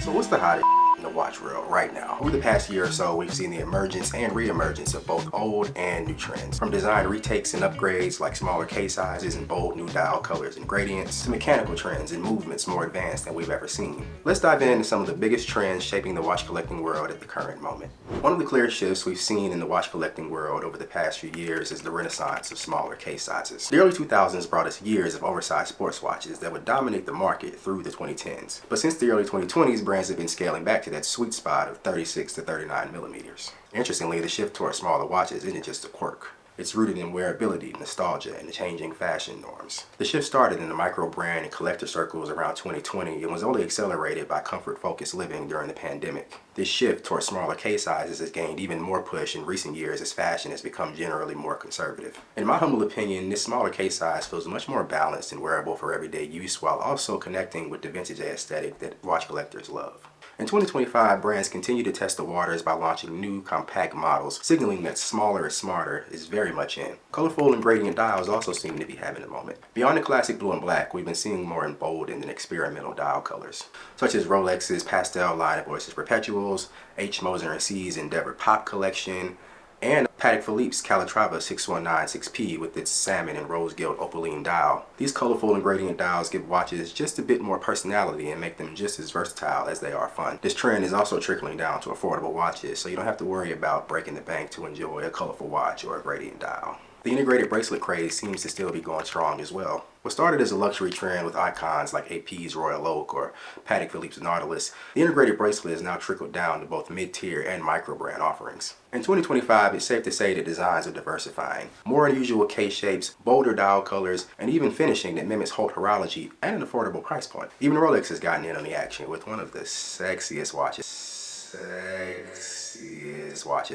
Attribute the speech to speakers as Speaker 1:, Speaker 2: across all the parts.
Speaker 1: So what's the hottest in the watch world right now? Over the past year or so, we've seen the emergence and re-emergence of both old and new trends. From design retakes and upgrades like smaller case sizes and bold new dial colors and gradients, to mechanical trends and movements more advanced than we've ever seen. Let's dive into some of the biggest trends shaping the watch collecting world at the current moment. One of the clear shifts we've seen in the watch collecting world over the past few years is the renaissance of smaller case sizes. The early 2000s brought us years of oversized sports watches that would dominate the market through the 2010s. But since the early 2020s, brands have been scaling back to that sweet spot of 36 to 39 millimeters. Interestingly, the shift toward smaller watches isn't just a quirk. It's rooted in wearability, nostalgia, and the changing fashion norms. The shift started in the micro brand and collector circles around 2020 and was only accelerated by comfort-focused living during the pandemic. This shift toward smaller case sizes has gained even more push in recent years as fashion has become generally more conservative. In my humble opinion, this smaller case size feels much more balanced and wearable for everyday use while also connecting with the vintage aesthetic that watch collectors love. In 2025, brands continue to test the waters by launching new compact models, signaling that smaller is smarter is very much in. Colorful and gradient dials also seem to be having a moment. Beyond the classic blue and black, we've been seeing more in bold and experimental dial colors, such as Rolex's pastel line of Oyster Perpetuals, H. Moser & C's Endeavor Pop collection, and Patek Philippe's Calatrava 6196P with its salmon and rose gilt opaline dial. These colorful and gradient dials give watches just a bit more personality and make them just as versatile as they are fun. This trend is also trickling down to affordable watches, so you don't have to worry about breaking the bank to enjoy a colorful watch or a gradient dial. The integrated bracelet craze seems to still be going strong as well. What started as a luxury trend with icons like AP's Royal Oak or Patek Philippe's Nautilus, the integrated bracelet has now trickled down to both mid-tier and micro-brand offerings. In 2025, it's safe to say that designs are diversifying. More unusual case shapes, bolder dial colors, and even finishing that mimics haute horology at an affordable price point. Even Rolex has gotten in on the action with one of the sexiest watches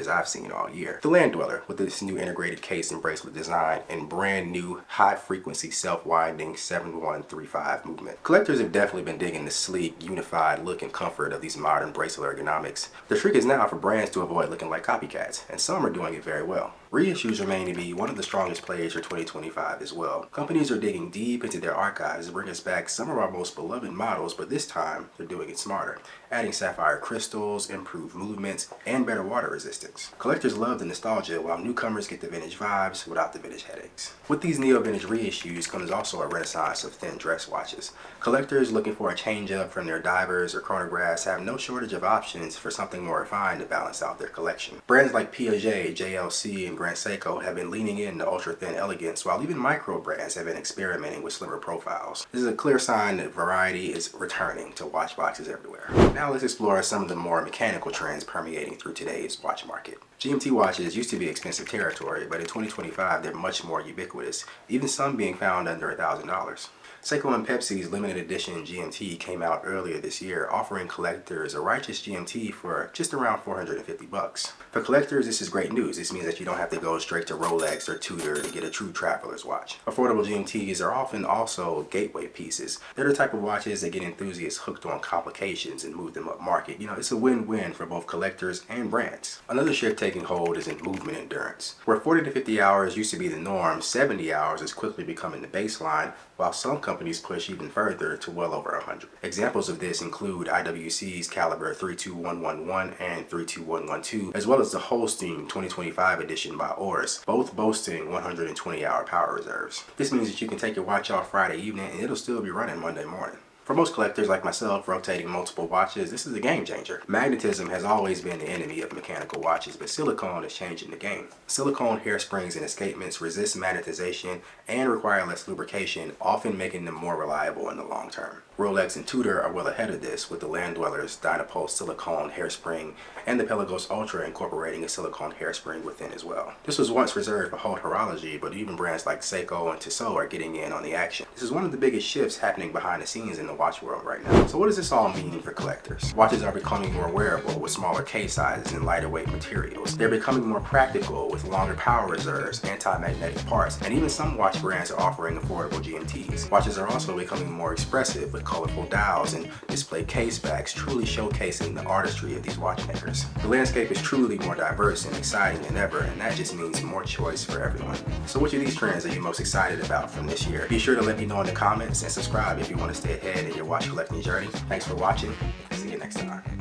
Speaker 1: I've seen all year. The Land Dweller, with this new integrated case and bracelet design and brand new high-frequency self-winding 7135 movement. Collectors have definitely been digging the sleek, unified look and comfort of these modern bracelet ergonomics. The trick is now for brands to avoid looking like copycats, and some are doing it very well. Reissues remain to be one of the strongest plays for 2025 as well. Companies are digging deep into their archives to bring us back some of our most beloved models, but this time they're doing it smarter, adding sapphire crystals, improved movements, and better water resistance. Collectors love the nostalgia while newcomers get the vintage vibes without the vintage headaches. With these neo-vintage reissues comes also a renaissance of thin dress watches. Collectors looking for a change-up from their divers or chronographs have no shortage of options for something more refined to balance out their collection. Brands like Piaget, JLC, and Grand Seiko have been leaning into ultra-thin elegance, while even micro brands have been experimenting with slimmer profiles. This is a clear sign that variety is returning to watch boxes everywhere. Now let's explore some of the more mechanical trends permeating through today's watch market. GMT watches used to be expensive territory, but in 2025 they're much more ubiquitous, even some being found under $1,000. Seiko and Pepsi's limited edition GMT came out earlier this year, offering collectors a righteous GMT for just around $450. For collectors, this is great news. This means that you don't have to go straight to Rolex or Tudor to get a true traveler's watch. Affordable GMTs are often also gateway pieces. They're the type of watches that get enthusiasts hooked on complications and move them up market. It's a win-win for both collectors and brands. Another shift taking hold is in movement endurance. Where 40 to 50 hours used to be the norm, 70 hours is quickly becoming the baseline, while some companies push even further to well over 100. Examples of this include IWC's Caliber 32111 and 32112, as well as the Holstein 2025 edition by Oris, both boasting 120-hour power reserves. This means that you can take your watch off Friday evening and it'll still be running Monday morning. For most collectors like myself, rotating multiple watches, this is a game changer. Magnetism has always been the enemy of mechanical watches, but silicone is changing the game. Silicone hairsprings and escapements resist magnetization and require less lubrication, often making them more reliable in the long term. Rolex and Tudor are well ahead of this, with the Land Dweller's Dynapulse silicone hairspring and the Pelagos Ultra incorporating a silicone hairspring within as well. This was once reserved for haute horology, but even brands like Seiko and Tissot are getting in on the action. This is one of the biggest shifts happening behind the scenes in the watch world right now. So what does this all mean for collectors? Watches are becoming more wearable with smaller case sizes and lighter weight materials. They're becoming more practical with longer power reserves, anti-magnetic parts, and even some watch brands are offering affordable GMTs. Watches are also becoming more expressive with colorful dials and display case backs, truly showcasing the artistry of these watchmakers. The landscape is truly more diverse and exciting than ever, and that just means more choice for everyone. So which of these trends are you most excited about from this year? Be sure to let me know in the comments and subscribe if you want to stay ahead in your watch collecting journey. Thanks for watching. See you next time. next time.